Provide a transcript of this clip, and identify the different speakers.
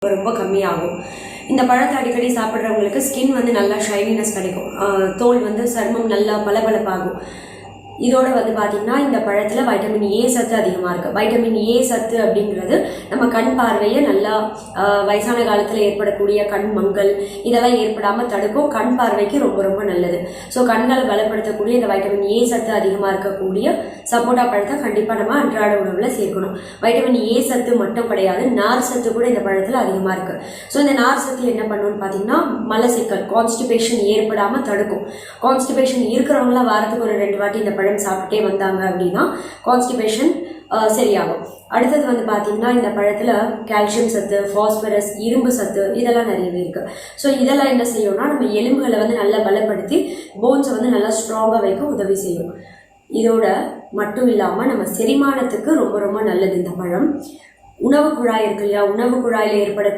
Speaker 1: ரொம்ப கம்மியாகும். இந்த பழத்தை அடிக்கடி சாப்பிட்றவங்களுக்கு ஸ்கின் வந்து நல்லா ஷைனினஸ் கிடைக்கும். தோல் வந்து சருமம் நல்லா பளபளப்பாகும். இதோட வந்து பார்த்தீங்கன்னா இந்த பழத்தில் வைட்டமின் ஏ சத்து அதிகமாக இருக்குது. வைட்டமின் ஏ சத்து அப்படிங்கிறது நம்ம கண் பார்வையை நல்லா வயசான காலத்தில் ஏற்படக்கூடிய கண் மங்கல் இதெல்லாம் ஏற்படாமல் தடுக்கும். கண் பார்வைக்கு ரொம்ப ரொம்ப நல்லது. ஸோ கண்களை பலப்படுத்தக்கூடிய இந்த வைட்டமின் ஏ சத்து அதிகமாக இருக்கக்கூடிய சப்போட்டா பழத்தை கண்டிப்பாக நம்ம அன்றாட உணவில் சேர்க்கணும். வைட்டமின் ஏ சத்து மட்டும் கிடையாது, நார் சத்து கூட இந்த பழத்தில் அதிகமாக இருக்குது. ஸோ இந்த நார் சத்து என்ன பண்ணணும்னு பார்த்தீங்கன்னா மலச்சிக்கல் கான்ஸ்டிபேஷன் ஏற்படாமல் தடுக்கும். கான்ஸ்டிபேஷன் இருக்கிறவங்களாம் வாரத்துக்கு ஒரு 2 வாட்டி இந்த பழம் சாப்பிட்டே வந்தாங்க அப்படின்னா கான்ஸ்டிபேஷன் சரியாகும். அடுத்தது வந்து பார்த்தீங்கன்னா இந்த பழத்தில் கால்சியம் சத்து, ஃபாஸ்பரஸ், இரும்பு சத்து இதெல்லாம் நிறையவே இருக்குது. ஸோ இதெல்லாம் என்ன செய்யும்னா நம்ம எலும்புகளை வந்து நல்லா பலப்படுத்தி போன்ஸை வந்து நல்லா ஸ்ட்ராங்காக வைக்க உதவி செய்யும். இதோட மட்டும் இல்லாமல் நம்ம செரிமானத்துக்கு ரொம்ப ரொம்ப நல்லது இந்த பழம். உணவு குழாய் இருக்கு இல்லையா, உணவு குழாயில் ஏற்பட